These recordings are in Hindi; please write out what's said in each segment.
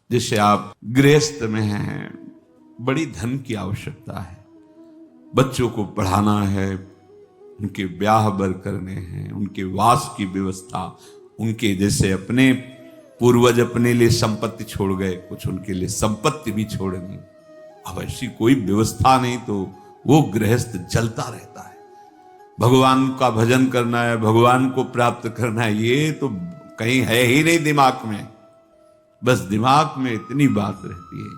जैसे आप गृहस्थ में हैं, बड़ी धन की आवश्यकता है, बच्चों को पढ़ाना है, उनके ब्याह बर करने हैं, उनके वास की व्यवस्था, उनके जैसे अपने पूर्वज अपने लिए संपत्ति छोड़ गए, कुछ उनके लिए संपत्ति भी छोड़नी। अब ऐसी कोई व्यवस्था नहीं तो वो गृहस्थ जलता रहता है। भगवान का भजन करना है, भगवान को प्राप्त करना है, ये तो कहीं है ही नहीं दिमाग में। बस दिमाग में इतनी बात रहती है,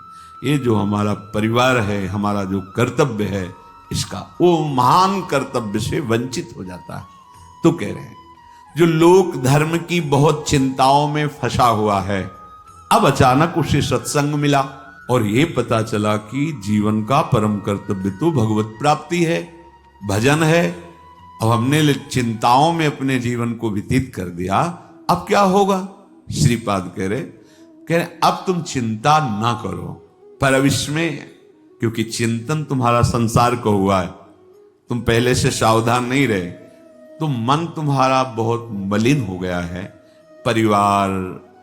ये जो हमारा परिवार है, हमारा जो कर्तव्य है, इसका वो महान कर्तव्य से वंचित हो जाता है। तो कह रहे हैं जो लोक धर्म की बहुत चिंताओं में फंसा हुआ है, अब अचानक उसे सत्संग मिला और ये पता चला कि जीवन का परम कर्तव्य तो भगवत प्राप्ति है, भजन है। अब हमने चिंताओं में अपने जीवन को व्यतीत कर दिया, अब क्या होगा? श्रीपाद कह रहे अब तुम चिंता ना करो पर विस्मय, क्योंकि चिंतन तुम्हारा संसार को हुआ है, तुम पहले से सावधान नहीं रहे, तो मन तुम्हारा बहुत मलिन हो गया है। परिवार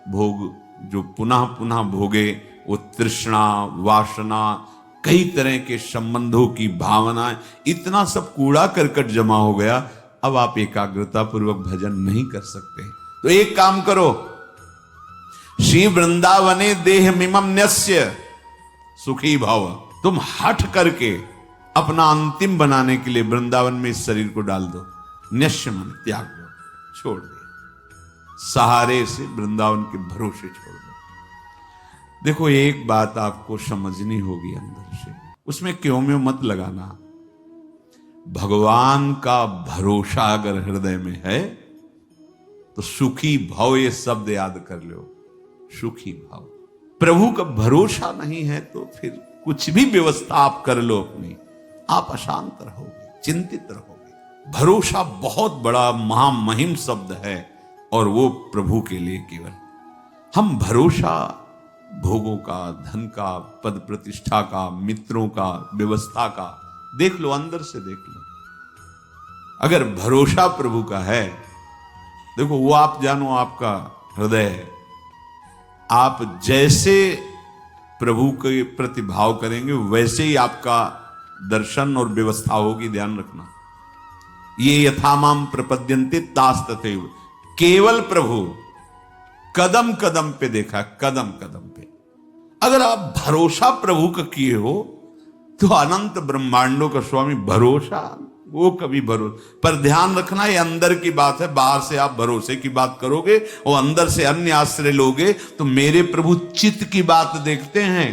भोग जो पुनः पुनः भोगे, वो तृष्णा, वासना, कई तरह के संबंधों की भावनाएं, इतना सब कूड़ा करकट जमा हो गया। अब आप एकाग्रता पूर्वक भजन नहीं कर सकते। तो एक काम करो, श्री वृंदावने देह मिमम न्यस्य सुखी भव, तुम हट करके अपना अंतिम बनाने के लिए वृंदावन में इस शरीर को डाल दो। न्यस्य मन त्याग दो, छोड़ दे, सहारे से वृंदावन के भरोसे छोड़ दो। देखो एक बात आपको समझनी होगी अंदर से, उसमें क्यों में मत लगाना। भगवान का भरोसा अगर हृदय में है तो सुखी भव, ये शब्द याद कर लो, सुखी भाव। प्रभु का भरोसा नहीं है तो फिर कुछ भी व्यवस्था आप कर लो अपनी, आप अशांत रहोगे, चिंतित रहोगे। भरोसा बहुत बड़ा महामहिम शब्द है और वो प्रभु के लिए केवल। हम भरोसा भोगों का, धन का, पद प्रतिष्ठा का, मित्रों का, व्यवस्था का देख लो, अंदर से देख लो। अगर भरोसा प्रभु का है, देखो वो आप जानो, आपका हृदय है, आप जैसे प्रभु के प्रति भाव करेंगे वैसे ही आपका दर्शन और व्यवस्था होगी। ध्यान रखना, ये यथामाम प्रपद्यन्ते तास तथैव, केवल प्रभु कदम कदम पे देखा, कदम कदम पे। अगर आप भरोसा प्रभु का किए हो तो अनंत ब्रह्मांडों का स्वामी भरोसा, वो कभी भरोसा। पर ध्यान रखना, ये अंदर की बात है, बाहर से आप भरोसे की बात करोगे और अंदर से अन्य आश्रय लोगे तो मेरे प्रभु चित्त की बात देखते हैं,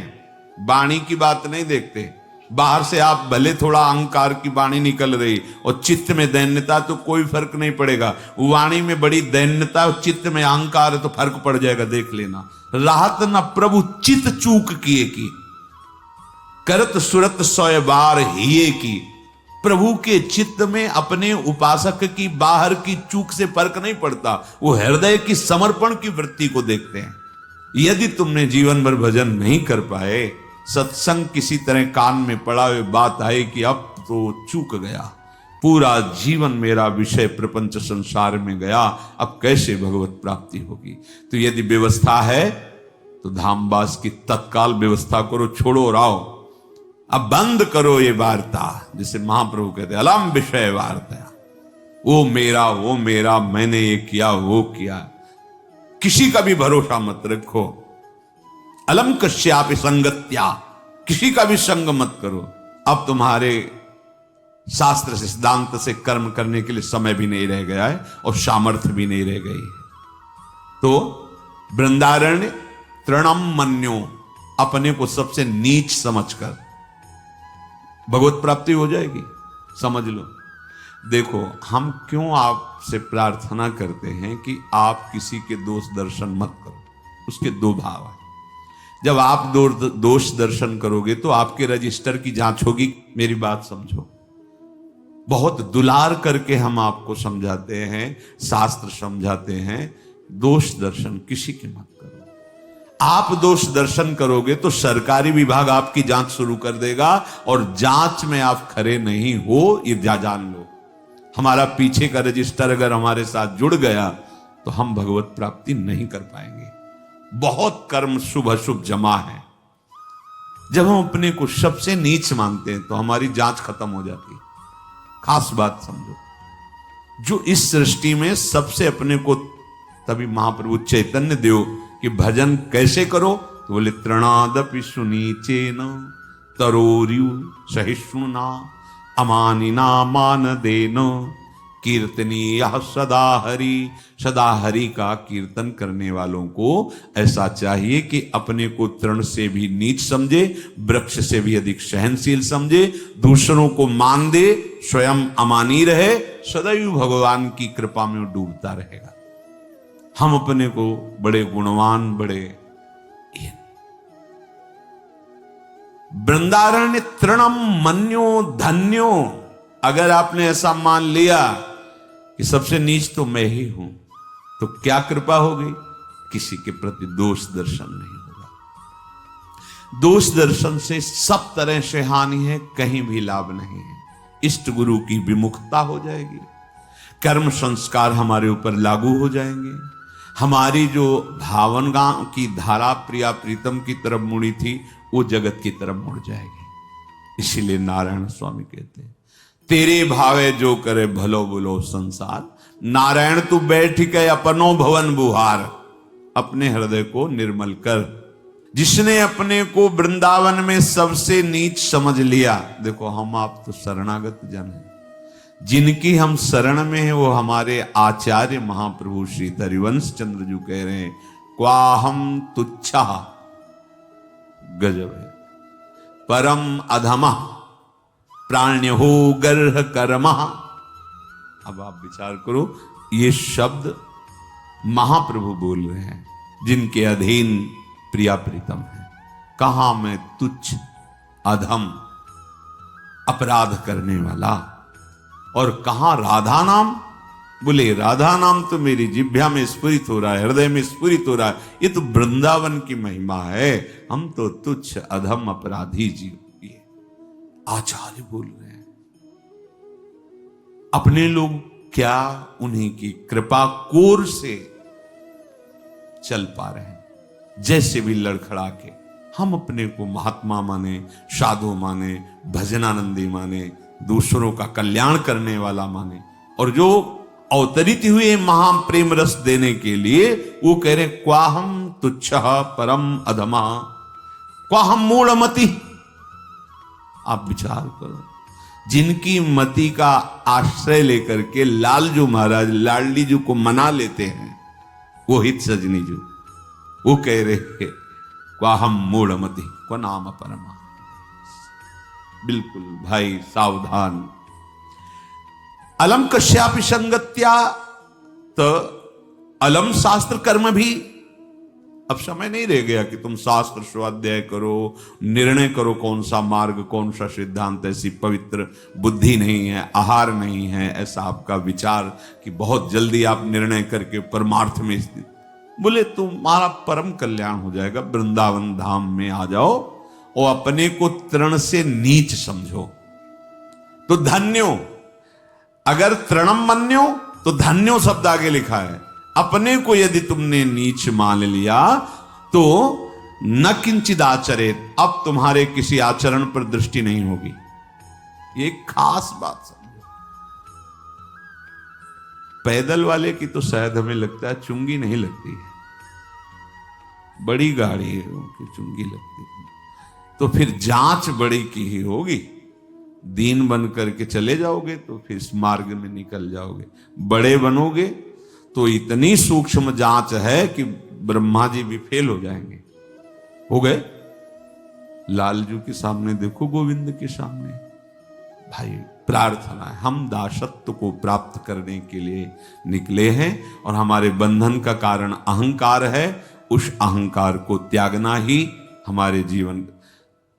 वाणी की बात नहीं देखते। बाहर से आप भले थोड़ा अहंकार की वाणी निकल रही और चित्त में दैन्यता, तो कोई फर्क नहीं पड़ेगा। वाणी में बड़ी दैन्यता और चित्त में अहंकार है तो फर्क पड़ जाएगा, देख लेना। राहत न प्रभु चित्त चूक किए की, करत सुरत सोय बार हिये की। प्रभु के चित्त में अपने उपासक की बाहर की चूक से फर्क नहीं पड़ता, वो हृदय की समर्पण की वृत्ति को देखते हैं। यदि तुमने जीवन भर भजन नहीं कर पाए, सत्संग किसी तरह कान में पड़ा हुए बात आए कि अब तो चूक गया, पूरा जीवन मेरा विषय प्रपंच संसार में गया, अब कैसे भगवत प्राप्ति होगी। तो यदि व्यवस्था है तो धामवास की तत्काल व्यवस्था करो, छोड़ो और आओ। अब बंद करो ये वार्ता, जिसे महाप्रभु कहते अलम विषय वार्ता, वो मेरा, मैंने ये किया, वो किया। किसी का भी भरोसा मत रखो। अलम कश्यापि संगत्या, किसी का भी संग मत करो। अब तुम्हारे शास्त्र से, सिद्धांत से कर्म करने के लिए समय भी नहीं रह गया है और सामर्थ्य भी नहीं रह गई है। तो वृंदारण्य तृणम मन्यो, अपने को सबसे नीच समझकर भगवत प्राप्ति हो जाएगी, समझ लो। देखो हम क्यों आपसे प्रार्थना करते हैं कि आप किसी के दोष दर्शन मत करो, उसके दो भाव हैं। जब आप दोष दर्शन करोगे तो आपके रजिस्टर की जांच होगी। मेरी बात समझो, बहुत दुलार करके हम आपको समझाते हैं, शास्त्र समझाते हैं, दोष दर्शन किसी के मत करो। आप दोष दर्शन करोगे तो सरकारी विभाग आपकी जांच शुरू कर देगा और जांच में आप खरे नहीं हो, ये जान लो। हमारा पीछे का रजिस्टर अगर हमारे साथ जुड़ गया तो हम भगवत प्राप्ति नहीं कर पाएंगे। बहुत कर्म शुभ अशुभ जमा है। जब हम अपने को सबसे नीच मानते हैं तो हमारी जांच खत्म हो जाती है। खास बात समझो, जो इस सृष्टि में सबसे अपने को, तभी महाप्रभु चैतन्य देव कि भजन कैसे करो, तो बोले तृणादपि सुनीचेन तरोर्यु सहिष्णुना अमानिना मान देन कीर्तनीय सदा हरि। सदा हरि का कीर्तन करने वालों को ऐसा चाहिए कि अपने को तृण से भी नीच समझे, वृक्ष से भी अधिक सहनशील समझे, दूसरों को मान दे, स्वयं अमानी रहे, सदैव भगवान की कृपा में डूबता रहेगा। हम अपने को बड़े गुणवान, बड़े वृंदारण्य तृणम मन्यो धन्यो। अगर आपने ऐसा मान लिया कि सबसे नीच तो मैं ही हूं, तो क्या कृपा होगी? किसी के प्रति दोष दर्शन नहीं होगा। दोष दर्शन से सब तरह से हानि है, कहीं भी लाभ नहीं है। इष्ट गुरु की विमुखता हो जाएगी, कर्म संस्कार हमारे ऊपर लागू हो जाएंगे, हमारी जो भावना की धारा प्रिया प्रीतम की तरफ मुड़ी थी वो जगत की तरफ मुड़ जाएगी। इसीलिए नारायण स्वामी कहते हैं तेरे भावे जो करे भलो बुलो संसार। नारायण तू बैठ के अपनो भवन बुहार। अपने हृदय को निर्मल कर। जिसने अपने को वृंदावन में सबसे नीच समझ लिया, देखो हम आप तो शरणागत जन हैं, जिनकी हम शरण में हैं वो हमारे आचार्य महाप्रभु श्री हरिवंश चंद्र जी कह रहे हैं क्वाहम तुच्छा, गजब है, परम अधमा प्राण्य हो गर्ह कर्मा। अब आप विचार करो, ये शब्द महाप्रभु बोल रहे हैं जिनके अधीन प्रिया प्रीतम है। कहां मैं तुच्छ अधम अपराध करने वाला, और कहां राधा नाम। बोले राधा नाम तो मेरी जिह्वा में स्फुरित हो रहा है, हृदय में स्फुरित हो रहा है, ये तो वृंदावन की महिमा है। हम तो तुच्छ अधम अपराधी जीव, ये आचार्य बोल रहे हैं। अपने लोग क्या उन्हीं की कृपा कोर से चल पा रहे हैं, जैसे भी लड़खड़ा के। हम अपने को महात्मा माने, साधु माने, भजनानंदी माने, दूसरों का कल्याण करने वाला माने, और जो अवतरित हुए महा प्रेम रस देने के लिए वो कह रहे क्वाहम तुच्छः परम अधमा क्वाहम मूढ़मति। आप विचार करो, जिनकी मति का आश्रय लेकर के लालजू महाराज लाडली जी को मना लेते हैं, वो हित सजनी जी, वो कह रहे क्वाहम मूढ़मति को नाम परमा। बिल्कुल भाई सावधान। अलम कश्यापि संगत्या, तो अलम शास्त्र कर्म भी। अब समय नहीं रह गया कि तुम शास्त्र स्वाध्याय करो, निर्णय करो कौन सा मार्ग, कौन सा सिद्धांत। ऐसी पवित्र बुद्धि नहीं है, आहार नहीं है, ऐसा आपका विचार कि बहुत जल्दी आप निर्णय करके परमार्थ में स्थित। बोले तुम्हारा परम कल्याण हो जाएगा, वृंदावन धाम में आ जाओ और अपने को तृण से नीच समझो तो धन्यो। अगर तृणम मन्यो तो धन्यो शब्द आगे लिखा है। अपने को यदि तुमने नीच मान लिया तो न किंचित आचरेत, अब तुम्हारे किसी आचरण पर दृष्टि नहीं होगी। ये खास बात समझो। पैदल वाले की तो शायद हमें लगता है चुंगी नहीं लगती है, बड़ी गाड़ी है उनकी चुंगी लगती है, तो फिर जांच बड़ी की ही होगी। दीन बन करके चले जाओगे तो फिर इस मार्ग में निकल जाओगे, बड़े बनोगे तो इतनी सूक्ष्म जांच है कि ब्रह्मा जी भी फेल हो जाएंगे। हो गए लालजू के सामने, देखो गोविंद के सामने। भाई प्रार्थना है, हम दासत्व को प्राप्त करने के लिए निकले हैं और हमारे बंधन का कारण अहंकार है। उस अहंकार को त्यागना ही हमारे जीवन।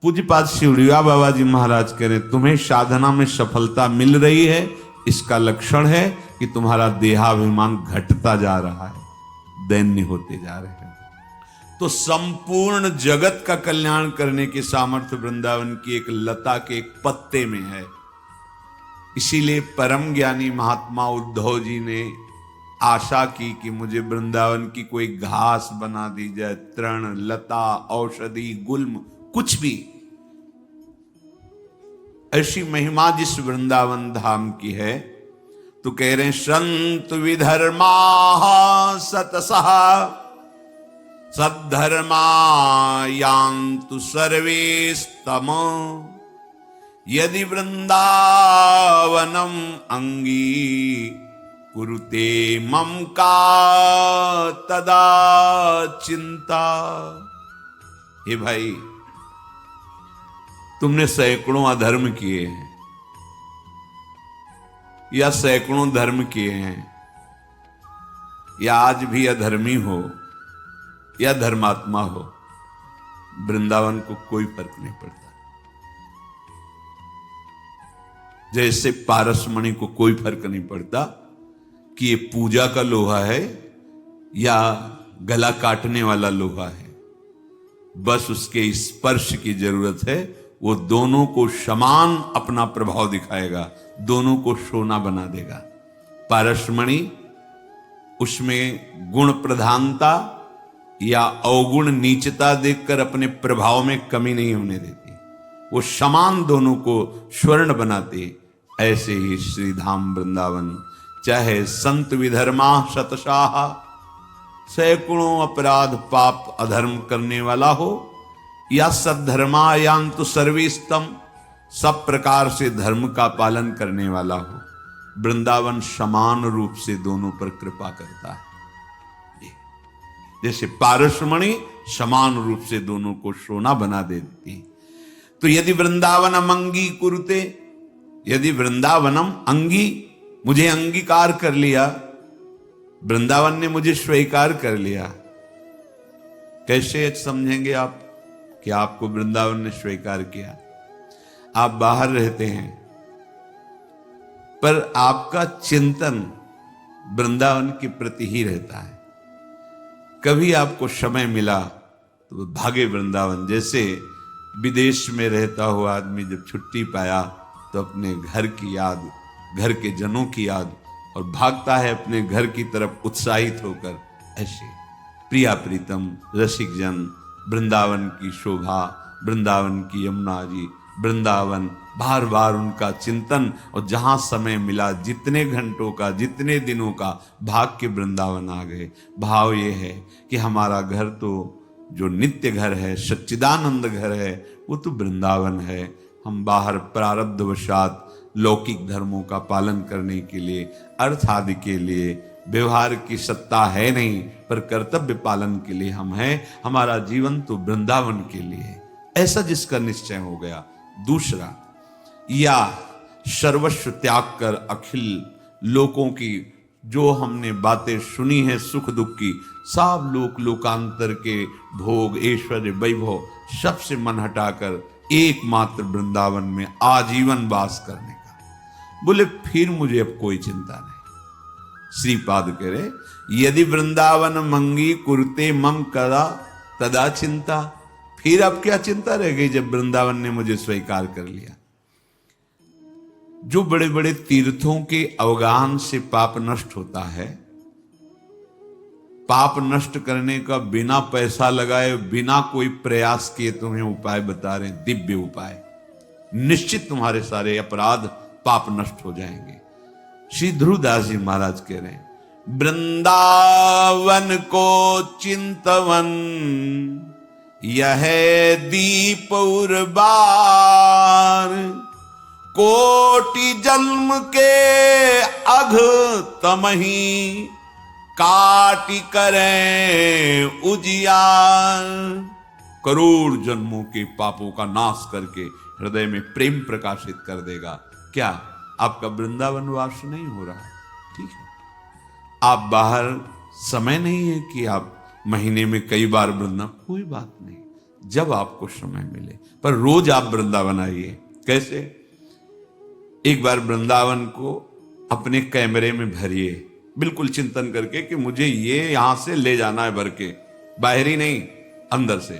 पूज्यपाद शिवड़िया बाबा जी महाराज कह रहे तुम्हें साधना में सफलता मिल रही है, इसका लक्षण है कि तुम्हारा देहाभिमान घटता जा रहा है, दैन्य होते जा रहे हैं। तो संपूर्ण जगत का कल्याण करने की सामर्थ्य वृंदावन की एक लता के एक पत्ते में है। इसीलिए परम ज्ञानी महात्मा उद्धव जी ने आशा की कि मुझे वृंदावन की कोई घास बना दी जाए, तृण लता औषधि गुल्म कुछ भी। ऐसी महिमा जिस वृंदावन धाम की है, तो कह रहे हैं संत विधर्मा सतसः सद्धर्मा यान्तु सर्वेस्तम यदि वृंदावनम अंगी कुरुते मम का तदा चिंता। हे भाई, तुमने सैकड़ों अधर्म किए हैं या सैकड़ों धर्म किए हैं, या आज भी अधर्मी हो या धर्मात्मा हो, वृंदावन को कोई फर्क नहीं पड़ता। जैसे पारसमणि को कोई फर्क नहीं पड़ता कि ये पूजा का लोहा है या गला काटने वाला लोहा है, बस उसके स्पर्श की जरूरत है। वो दोनों को समान अपना प्रभाव दिखाएगा, दोनों को सोना बना देगा। पारसमणि उसमें गुण प्रधानता या अवगुण नीचता देखकर अपने प्रभाव में कमी नहीं होने देती, वो समान दोनों को स्वर्ण बनाते। ऐसे ही श्रीधाम वृंदावन, चाहे संत विधर्मा शतशाह, सैकड़ों अपराध पाप अधर्म करने वाला हो, या सद्धर्मा यान्तु सर्वेस्तम, सब प्रकार से धर्म का पालन करने वाला हो, वृंदावन समान रूप से दोनों पर कृपा करता है। जैसे पारसमणि समान रूप से दोनों को सोना बना देती। तो यदि वृंदावनम अंगी कुरुते, यदि वृंदावनम अंगी, मुझे अंगीकार कर लिया, वृंदावन ने मुझे स्वीकार कर लिया। कैसे समझेंगे आप कि आपको वृंदावन ने स्वीकार किया? आप बाहर रहते हैं, पर आपका चिंतन वृंदावन के प्रति ही रहता है। कभी आपको समय मिला तो भागे वृंदावन। जैसे विदेश में रहता हुआ आदमी जब छुट्टी पाया तो अपने घर की याद, घर के जनों की याद, और भागता है अपने घर की तरफ उत्साहित होकर। ऐसे प्रिया प्रीतम रसिक जन, वृंदावन की शोभा, वृंदावन की यमुना जी, वृंदावन, बार बार उनका चिंतन, और जहां समय मिला, जितने घंटों का, जितने दिनों का, भाग के वृंदावन आ गए। भाव ये है कि हमारा घर तो जो नित्य घर है, सच्चिदानंद घर है, वो तो वृंदावन है। हम बाहर प्रारब्धवशात लौकिक धर्मों का पालन करने के लिए, अर्थ आदि के लिए, व्यवहार की सत्ता है नहीं, पर कर्तव्य पालन के लिए हम हैं। हमारा जीवन तो वृंदावन के लिए, ऐसा जिसका निश्चय हो गया। दूसरा, या सर्वस्व त्याग कर अखिल लोकों की जो हमने बातें सुनी है सुख दुख की, सब लोक लोकांतर के भोग ऐश्वर्य वैभव सबसे मन हटाकर एकमात्र वृंदावन में आजीवन वास करने का। बोले फिर मुझे अब कोई चिंता नहीं। श्रीपाद कह रहे यदि वृंदावन मंगी कुरते मम कदा तदा चिंता। फिर अब क्या चिंता रह गई जब वृंदावन ने मुझे स्वीकार कर लिया। जो बड़े बड़े तीर्थों के अवगाहन से पाप नष्ट होता है, पाप नष्ट करने का बिना पैसा लगाए, बिना कोई प्रयास किए तुम्हें उपाय बता रहे, दिव्य उपाय, निश्चित तुम्हारे सारे अपराध पाप नष्ट हो जाएंगे। श्री ध्रुवदास जी महाराज कह रहे हैं वृंदावन को चिंतवन यह दीप उर्बार, कोटि जन्म के अघ तमही काटि करें उजियार। करोड़ जन्मों के पापों का नाश करके हृदय में प्रेम प्रकाशित कर देगा। क्या आपका वृंदावन वास नहीं हो रहा? ठीक है, आप बाहर समय नहीं है कि आप महीने में कई बार वृंदावन, कोई बात नहीं, जब आपको समय मिले, पर रोज आप वृंदावन आइए। कैसे? एक बार वृंदावन को अपने कैमरे में भरिए, बिल्कुल चिंतन करके कि मुझे ये यहां से ले जाना है भर के, बाहरी नहीं, अंदर से।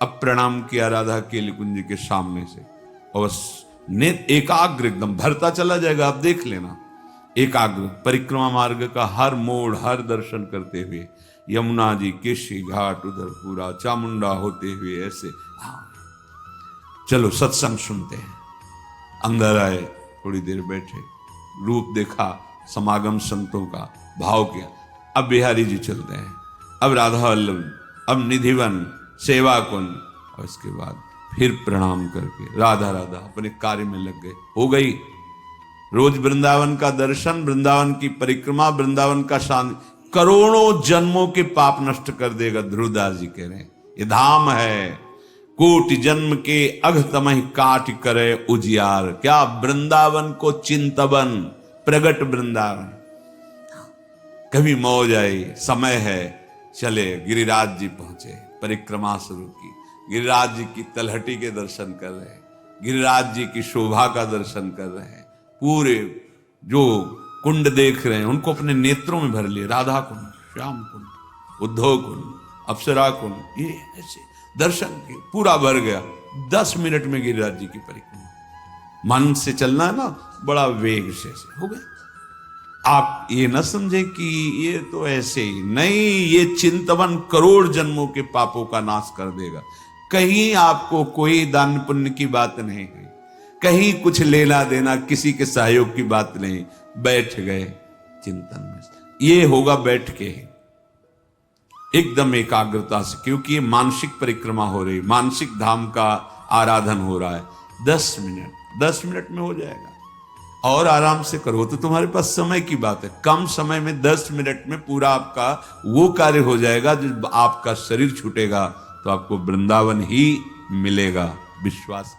अब प्रणाम किया राधा केली कुंज के सामने से, और एकाग्र एकदम भरता चला जाएगा, आप देख लेना। एकाग्र परिक्रमा मार्ग का हर मोड़, हर दर्शन करते हुए, यमुना जी, केशी घाट उधर पूरा, चामुंडा होते हुए ऐसे। हाँ, चलो सत्संग सुनते हैं। अंदर आए, थोड़ी देर बैठे, रूप देखा समागम संतों का, भाव किया। अब बिहारी जी चलते हैं, अब राधा वल्लभ, अब निधिवन, सेवा कुंज, और इसके बाद फिर प्रणाम करके राधा राधा अपने कार्य में लग गए। हो गई रोज वृंदावन का दर्शन, वृंदावन की परिक्रमा, वृंदावन का शांति करोड़ों जन्मों के पाप नष्ट कर देगा। ध्रुवदास जी कह रहे हैं ये धाम है, कोटि जन्म के अघ तमहि काट करे उजियार। क्या वृंदावन को चिंतवन, प्रगट वृंदावन। कभी मौज आई, समय है, चले गिरिराज जी पहुंचे, परिक्रमा शुरू की, गिरिराज जी की तलहटी के दर्शन कर रहे हैं, गिरिराज जी की शोभा का दर्शन कर रहे हैं, पूरे जो कुंड देख रहे हैं उनको अपने नेत्रों में भर लिए, राधा कुंड, श्याम कुंड, उद्धव कुंड, अप्सरा कुंड, ये ऐसे दर्शन के पूरा भर गया। 10 मिनट में गिरिराज जी की परिक्रमा। मन से चलना है ना, बड़ा वेग से हो गया। आप ये न समझे कि ये तो ऐसे ही नहीं, ये चिंतवन करोड़ जन्मों के पापों का नाश कर देगा। कहीं आपको कोई दान पुण्य की बात नहीं हुई, कहीं कुछ लेना देना किसी के सहयोग की बात नहीं, बैठ गए चिंतन में। ये होगा बैठ के एकदम एकाग्रता से, क्योंकि ये मानसिक परिक्रमा हो रही, मानसिक धाम का आराधन हो रहा है। 10 मिनट में हो जाएगा। और आराम से करो तो तुम्हारे पास समय की बात है, कम समय में 10 मिनट में पूरा आपका वो कार्य हो जाएगा। जब आपका शरीर छूटेगा तो आपको वृंदावन ही मिलेगा, विश्वास